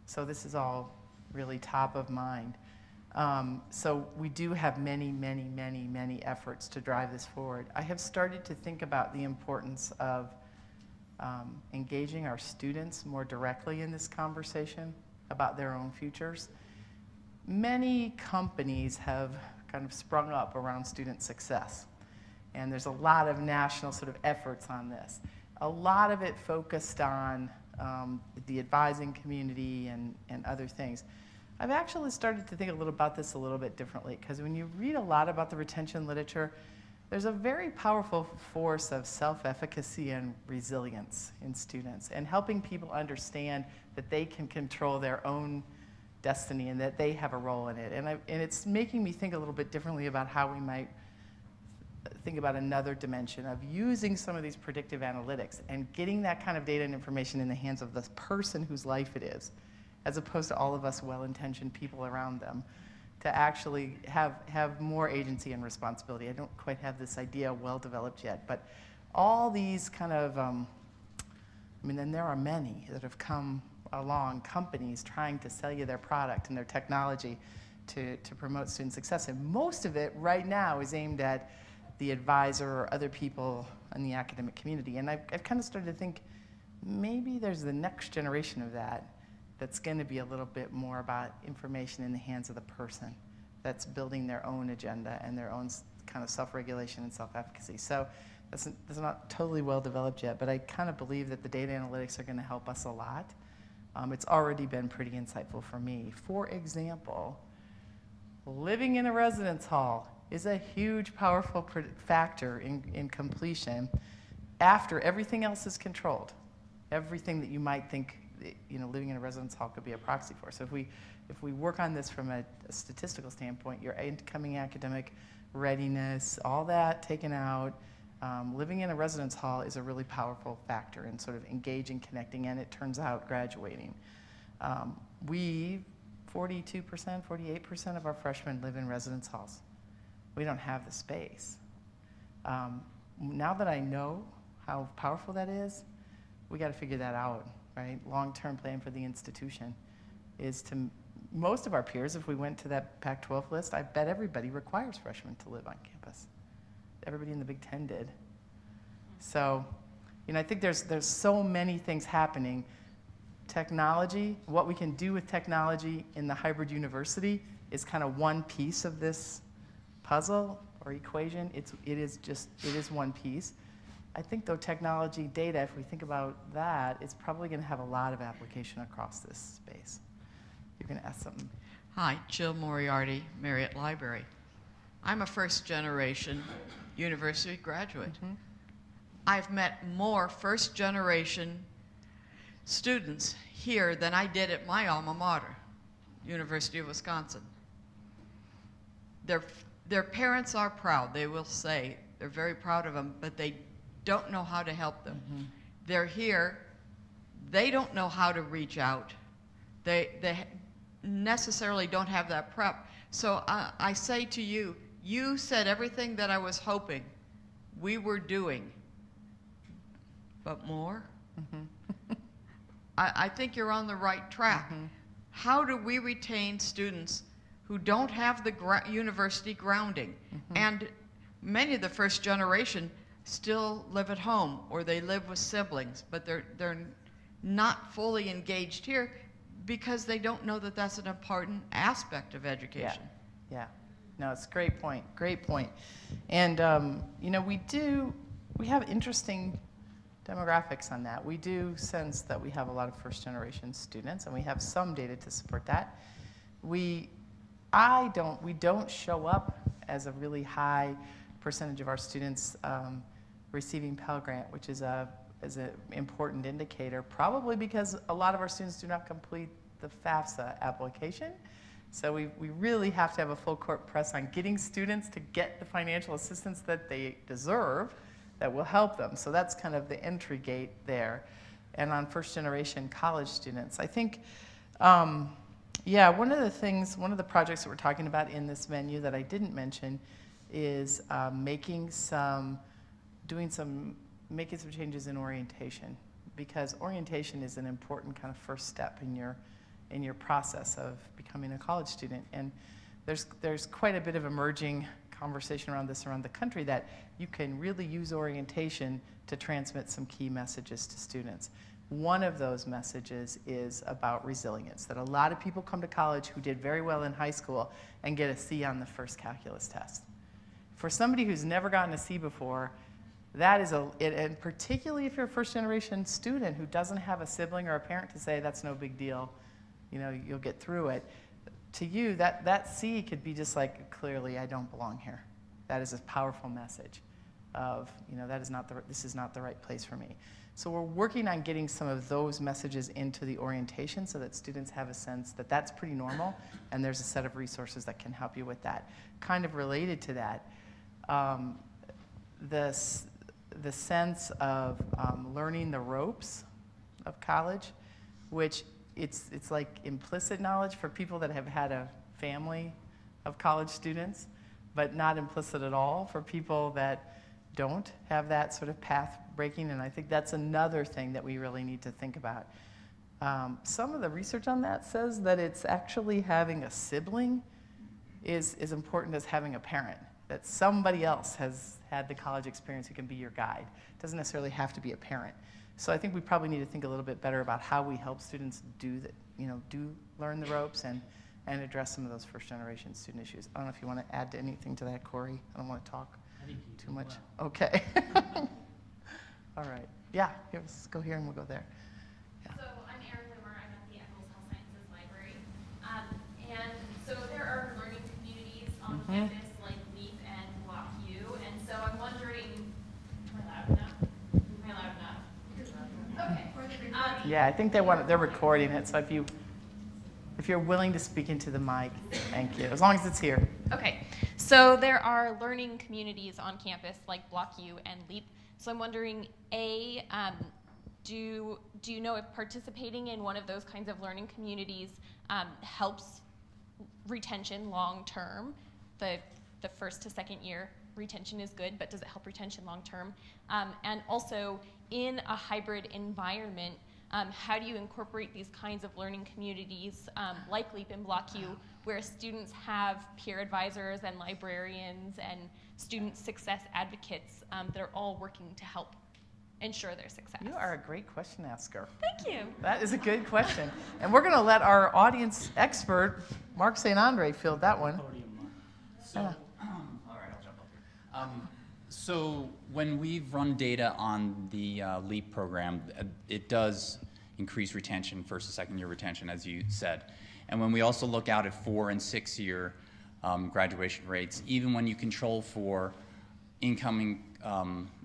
So this is all really top of mind. So we do have many, many, many, many efforts to drive this forward. I have started to think about the importance of engaging our students more directly in this conversation about their own futures. Many companies have kind of sprung up around student success, and there's a lot of national sort of efforts on this. A lot of it focused on the advising community and other things. I've actually started to think about this a little bit differently, because when you read a lot about the retention literature, there's a very powerful force of self-efficacy and resilience in students, and helping people understand that they can control their own destiny and that they have a role in it. And it's making me think a little bit differently about how we might think about another dimension of using some of these predictive analytics and getting that kind of data and information in the hands of the person whose life it is, as opposed to all of us well-intentioned people around them, to actually have more agency and responsibility. I don't quite have this idea well developed yet, but all these kind of, and there are many that have come along, companies trying to sell you their product and their technology to promote student success. And most of it right now is aimed at the advisor or other people in the academic community. And I've kind of started to think maybe there's the next generation of that's going to be a little bit more about information in the hands of the person that's building their own agenda and their own kind of self-regulation and self-efficacy. So that's not totally well developed yet, but I kind of believe that the data analytics are going to help us a lot. It's already been pretty insightful for me. For example, living in a residence hall is a huge, powerful factor in completion after everything else is controlled. Everything that you might think living in a residence hall could be a proxy for. So if we work on this from a statistical standpoint, your incoming academic readiness, all that taken out, living in a residence hall is a really powerful factor in sort of engaging, connecting, and it turns out graduating. 42%, 48% of our freshmen live in residence halls. We don't have the space. Now that I know how powerful that is, we got to figure that out, right? Long-term plan for the institution is to, most of our peers, if we went to that Pac-12 list, I bet everybody requires freshmen to live on campus. Everybody in the Big Ten did. So, I think there's so many things happening. Technology, what we can do with technology in the hybrid university is kind of one piece of this puzzle or equation. It is one piece. I think though technology, data, if we think about that, it's probably going to have a lot of application across this space. You're going to ask something. Hi, Jill Moriarty, Marriott Library. I'm a first-generation university graduate. Mm-hmm. I've met more first-generation students here than I did at my alma mater, University of Wisconsin. Their parents are proud. They will say they're very proud of them, but they don't know how to help them. Mm-hmm. They're here. They don't know how to reach out. They necessarily don't have that prep. So I say to you, you said everything that I was hoping we were doing, but more. Mm-hmm. I think you're on the right track. Mm-hmm. How do we retain students who don't have the university grounding? Mm-hmm. And many of the first generation still live at home, or they live with siblings, but they're not fully engaged here because they don't know that that's an important aspect of education. Yeah. No, it's a great point. Great point. And we have interesting demographics on that. We do sense that we have a lot of first generation students, and we have some data to support that. We don't show up as a really high percentage of our students receiving Pell Grant, which is an important indicator, probably because a lot of our students do not complete the FAFSA application. So we really have to have a full court press on getting students to get the financial assistance that they deserve that will help them. So that's kind of the entry gate there. And on first generation college students, I think, one of the projects that we're talking about in this menu that I didn't mention is making some changes in orientation, because orientation is an important kind of first step in your process of becoming a college student. And there's quite a bit of emerging conversation around this around the country, that you can really use orientation to transmit some key messages to students. One of those messages is about resilience, that a lot of people come to college who did very well in high school and get a C on the first calculus test. For somebody who's never gotten a C before, that is and particularly if you're a first generation student who doesn't have a sibling or a parent to say that's no big deal, you know, you'll get through it. To you, that C could be just like, clearly I don't belong here. That is a powerful message of, you know, this is not the right place for me. So we're working on getting some of those messages into the orientation so that students have a sense that that's pretty normal, and there's a set of resources that can help you with that. Kind of related to that, the sense of learning the ropes of college, which it's like implicit knowledge for people that have had a family of college students, but not implicit at all for people that don't have that sort of path breaking, and I think that's another thing that we really need to think about. Some of the research on that says that it's actually having a sibling is as important as having a parent, that somebody else has had the college experience who can be your guide. It doesn't necessarily have to be a parent. So I think we probably need to think a little bit better about how we help students do learn the ropes and address some of those first generation student issues. I don't know if you want to add anything to that, Cory. I don't want to talk too much. Well. Okay. All right. Yeah, let's go here and we'll go there. Yeah. So I'm Erin Loomer. I'm at the Eccles Health Sciences Library. And so there are learning communities on campus like LEAP and Block U. And so I'm wondering, am I loud enough? Am I loud enough? Okay. Yeah, I think they're recording it, so if you're willing to speak into the mic, thank you, as long as it's here. Okay. So there are learning communities on campus like Block U and LEAP. So I'm wondering, do you know if participating in one of those kinds of learning communities helps retention long term? The first to second year retention is good, but does it help retention long term? And also, in a hybrid environment, how do you incorporate these kinds of learning communities like LEAP and Block U, where students have peer advisors and librarians and student success advocates that are all working to help ensure their success? You are a great question asker. Thank you. That is a good question. And we're going to let our audience expert, Mark St. Andre, field that one. So, all right, I'll jump up here. So when we've run data on the LEAP program, it does increase retention, first and second year retention, as you said. And when we also look out at 4 and 6 year graduation rates, even when you control for incoming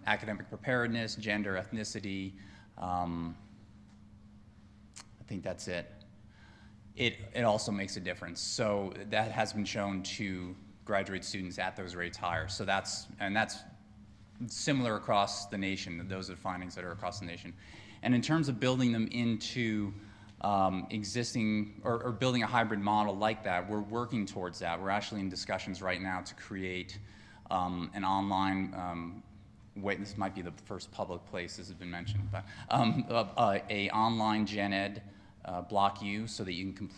academic preparedness, gender, ethnicity, I think that's it. It also makes a difference. So that has been shown to graduate students at those rates higher. So that's similar across the nation. Those are the findings that are across the nation. And in terms of building them into existing or building a hybrid model like that, we're working towards that. We're actually in discussions right now to create an online this might be the first public place this has been mentioned, but a online gen ed Block U, so that you can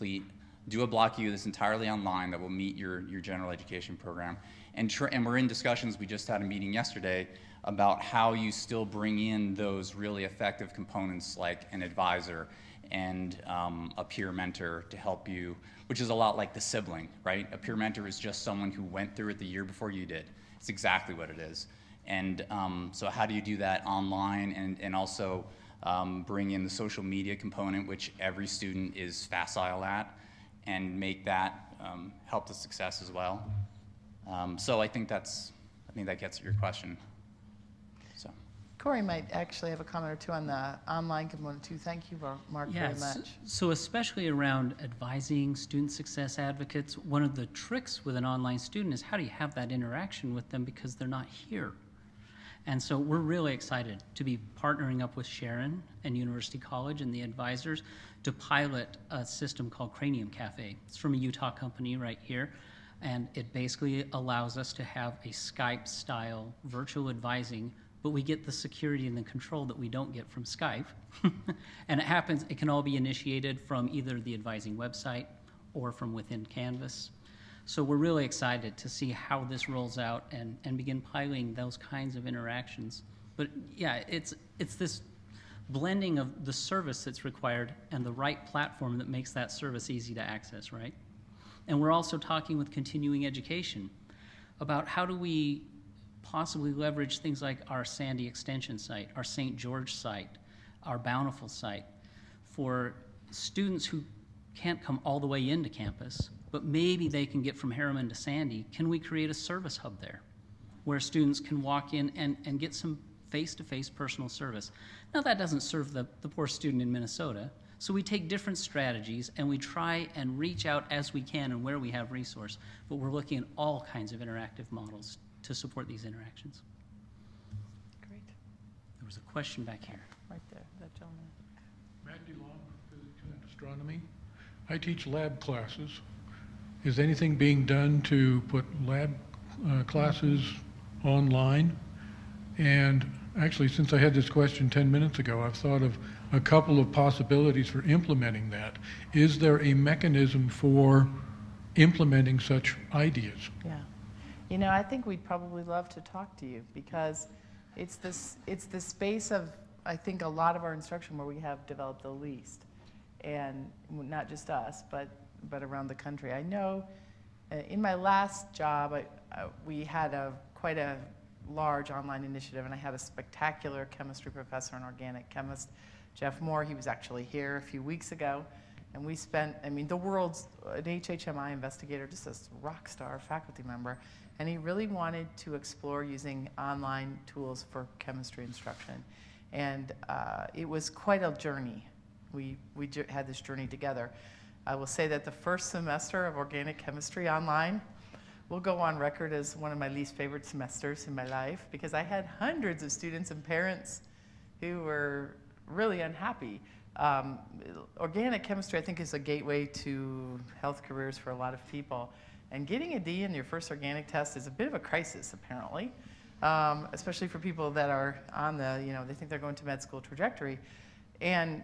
do a Block U that's entirely online that will meet your general education program. And we're in discussions, we just had a meeting yesterday, about how you still bring in those really effective components like an advisor and a peer mentor to help you, which is a lot like the sibling, right? A peer mentor is just someone who went through it the year before you did. It's exactly what it is. And so how do you do that online and also bring in the social media component, which every student is facile at, and make that help the success as well. So I think that gets at your question. So. Cory might actually have a comment or two on the online component too. Thank you, Mark, very much. So especially around advising student success advocates, one of the tricks with an online student is how do you have that interaction with them because they're not here. And so we're really excited to be partnering up with Sharon and University College and the advisors to pilot a system called Cranium Cafe. It's from a Utah company right here. And it basically allows us to have a Skype-style virtual advising, but we get the security and the control that we don't get from Skype. And it can all be initiated from either the advising website or from within Canvas. So we're really excited to see how this rolls out and begin piloting those kinds of interactions. But yeah, it's this blending of the service that's required and the right platform that makes that service easy to access, right? And we're also talking with continuing education about how do we possibly leverage things like our Sandy Extension site, our St. George site, our Bountiful site, for students who can't come all the way into campus, but maybe they can get from Harriman to Sandy. Can we create a service hub there where students can walk in and get some face-to-face personal service? Now, that doesn't serve the poor student in Minnesota, so we take different strategies and we try and reach out as we can and where we have resource, but we're looking at all kinds of interactive models to support these interactions. Great. There was a question back here. Right there, that gentleman. Matt DeLong, Physics and Astronomy. I teach lab classes. Is anything being done to put lab classes online? And actually, since I had this question 10 minutes ago, I've thought of a couple of possibilities for implementing that. Is there a mechanism for implementing such ideas? Yeah. You know, I think we'd probably love to talk to you because it's this space of, I think, a lot of our instruction where we have developed the least. And not just us, but around the country. I know in my last job, we had quite a large online initiative, and I had a spectacular chemistry professor and organic chemist, Jeff Moore. He was actually here a few weeks ago, and we spent, I mean, the world's an HHMI investigator, just a rock star faculty member, and he really wanted to explore using online tools for chemistry instruction. And it was quite a journey. We had this journey together. I will say that the first semester of organic chemistry online will go on record as one of my least favorite semesters in my life because I had hundreds of students and parents who were really unhappy. Organic chemistry, I think, is a gateway to health careers for a lot of people. And getting a D in your first organic test is a bit of a crisis, apparently, especially for people that are on the, they think they're going to med school trajectory. And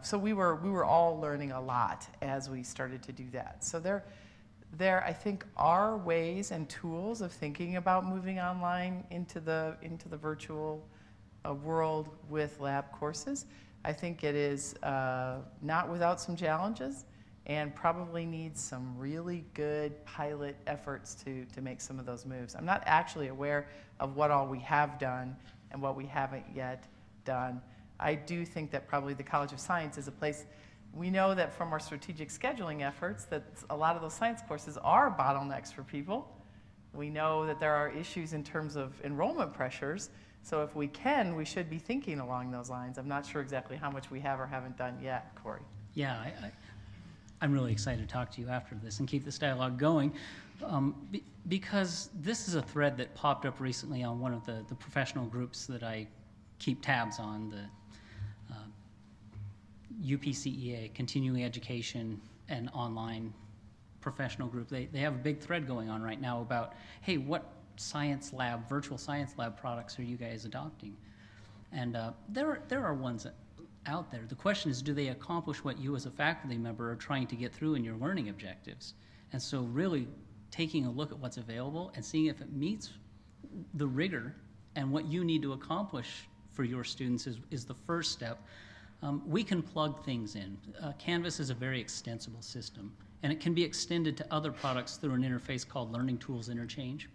so we were all learning a lot as we started to do that. So there I think are ways and tools of thinking about moving online into the virtual world with lab courses. I think it is not without some challenges and probably needs some really good pilot efforts to make some of those moves. I'm not actually aware of what all we have done and what we haven't yet done. I do think that probably the College of Science is a place, we know that from our strategic scheduling efforts that a lot of those science courses are bottlenecks for people. We know that there are issues in terms of enrollment pressures, so if we can, we should be thinking along those lines. I'm not sure exactly how much we have or haven't done yet, Cory. Yeah, I'm really excited to talk to you after this and keep this dialogue going because this is a thread that popped up recently on one of the professional groups that I keep tabs on, the UPCEA, Continuing Education and Online Professional Group. They have a big thread going on right now about, hey, what science lab, virtual science lab products are you guys adopting? And there are ones out there. The question is, do they accomplish what you as a faculty member are trying to get through in your learning objectives? And so really taking a look at what's available and seeing if it meets the rigor and what you need to accomplish for your students is the first step. We can plug things in. Canvas is a very extensible system, and it can be extended to other products through an interface called Learning Tools Interchange.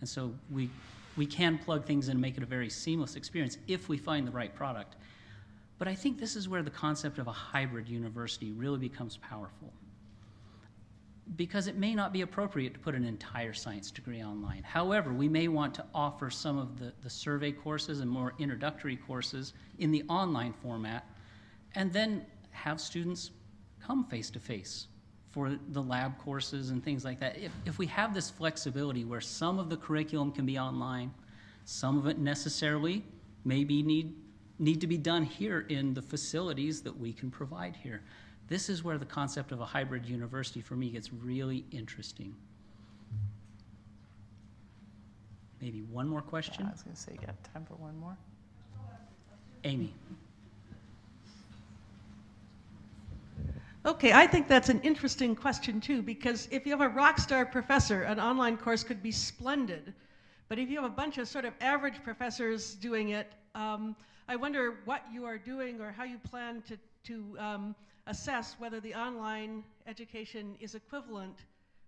And so we can plug things in and make it a very seamless experience if we find the right product. But I think this is where the concept of a hybrid university really becomes powerful, because it may not be appropriate to put an entire science degree online. However, we may want to offer some of the survey courses and more introductory courses in the online format, and then have students come face-to-face for the lab courses and things like that. If we have this flexibility where some of the curriculum can be online, some of it necessarily maybe need to be done here in the facilities that we can provide here. This is where the concept of a hybrid university for me gets really interesting. Maybe one more question? I was going to say, you got time for one more? Amy. Okay, I think that's an interesting question too, because if you have a rock star professor, an online course could be splendid. But if you have a bunch of sort of average professors doing it, I wonder what you are doing or how you plan to assess whether the online education is equivalent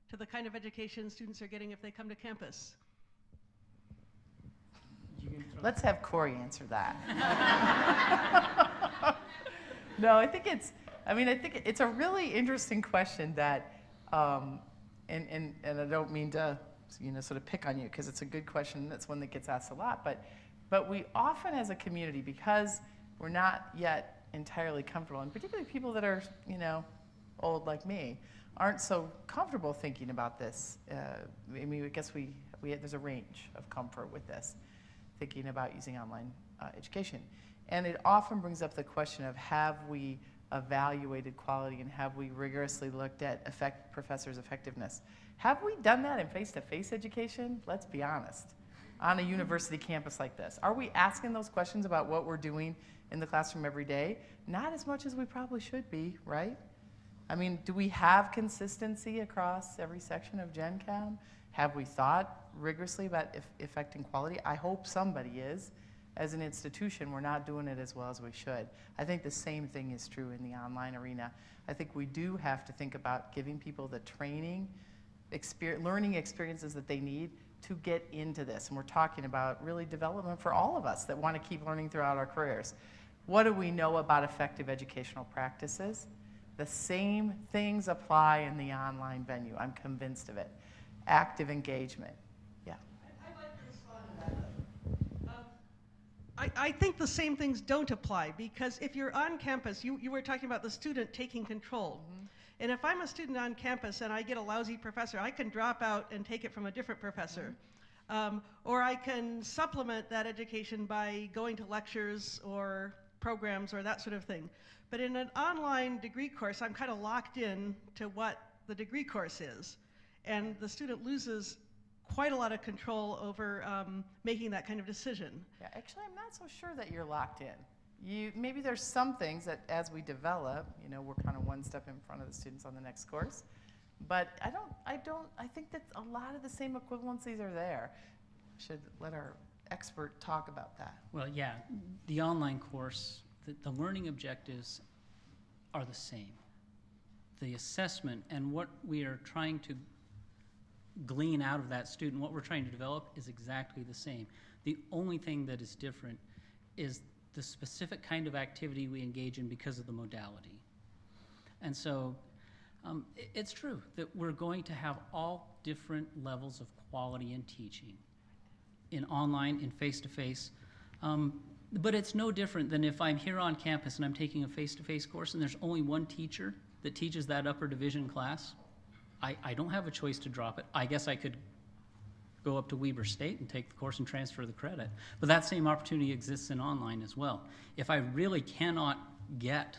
to the kind of education students are getting if they come to campus. Let's have Cory answer that. No, I think it's a really interesting question that, and I don't mean to, sort of pick on you, because it's a good question. That's one that gets asked a lot. But we often, as a community, because we're not yet entirely comfortable, and particularly people that are, old like me, aren't so comfortable thinking about this. I guess there's a range of comfort with this, thinking about using online education. And it often brings up the question of, have we evaluated quality and have we rigorously looked at professors' effectiveness? Have we done that in face-to-face education? Let's be honest. On a university campus like this, are we asking those questions about what we're doing in the classroom every day? Not as much as we probably should be, right? I mean, do we have consistency across every section of Gen Chem? Have we thought rigorously about affecting quality? I hope somebody is. As an institution, we're not doing it as well as we should. I think the same thing is true in the online arena. I think we do have to think about giving people the training, learning experiences that they need to get into this. And we're talking about really development for all of us that want to keep learning throughout our careers. What do we know about effective educational practices? The same things apply in the online venue. I'm convinced of it. Active engagement. Yeah. I'd like to respond to that. I think the same things don't apply, because if you're on campus, you were talking about the student taking control. Mm-hmm. And if I'm a student on campus and I get a lousy professor, I can drop out and take it from a different professor. Mm-hmm. Or I can supplement that education by going to lectures or programs or that sort of thing. But in an online degree course, I'm kind of locked in to what the degree course is. And the student loses quite a lot of control over making that kind of decision. Yeah, actually, I'm not so sure that you're locked in. Maybe there's some things that as we develop, we're kind of one step in front of the students on the next course. But I think that a lot of the same equivalencies are there. Should let our expert talk about that. Well, yeah, the online course, the learning objectives are the same. The assessment and what we are trying to glean out of that student, what we're trying to develop, is exactly the same. The only thing that is different is the specific kind of activity we engage in because of the modality. And so it's true that we're going to have all different levels of quality in teaching, in online, in face-to-face. But it's no different than if I'm here on campus and I'm taking a face-to-face course and there's only one teacher that teaches that upper division class. I don't have a choice to drop it. I guess I could go up to Weber State and take the course and transfer the credit. But that same opportunity exists in online as well. If I really cannot get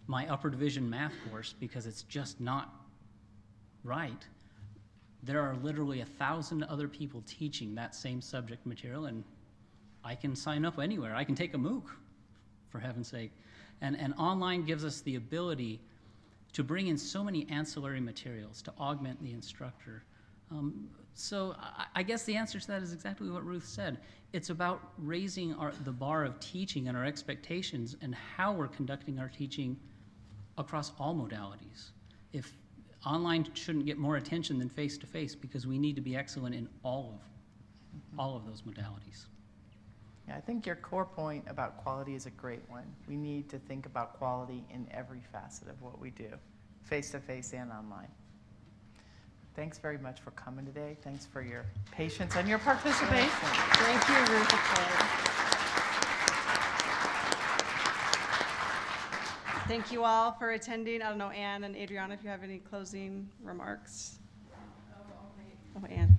my upper division math course because it's just not right, there are literally 1,000 other people teaching that same subject material, and I can sign up anywhere. I can take a MOOC, for heaven's sake. And online gives us the ability to bring in so many ancillary materials to augment the instructor. So I guess the answer to that is exactly what Ruth said. It's about raising the bar of teaching and our expectations and how we're conducting our teaching across all modalities. If online shouldn't get more attention than face-to-face, because we need to be excellent in all of those modalities. Yeah, I think your core point about quality is a great one. We need to think about quality in every facet of what we do, face-to-face and online. Thanks very much for coming today. Thanks for your patience and your participation. Thank you, Ruth. Thank you all for attending. I don't know, Anne and Adriana, if you have any closing remarks. Oh, Anne.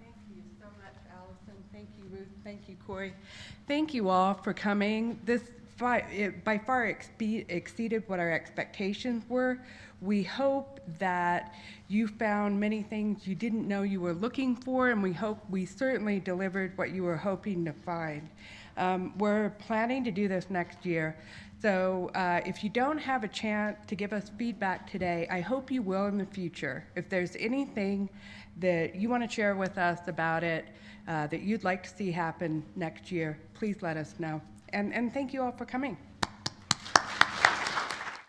Thank you so much, Allison. Thank you, Ruth. Thank you, Cory. Thank you all for coming. This by far exceeded what our expectations were. We hope that you found many things you didn't know you were looking for, and we hope we certainly delivered what you were hoping to find. We're planning to do this next year. So if you don't have a chance to give us feedback today, I hope you will in the future. If there's anything that you want to share with us about it, that you'd like to see happen next year, please let us know. And thank you all for coming.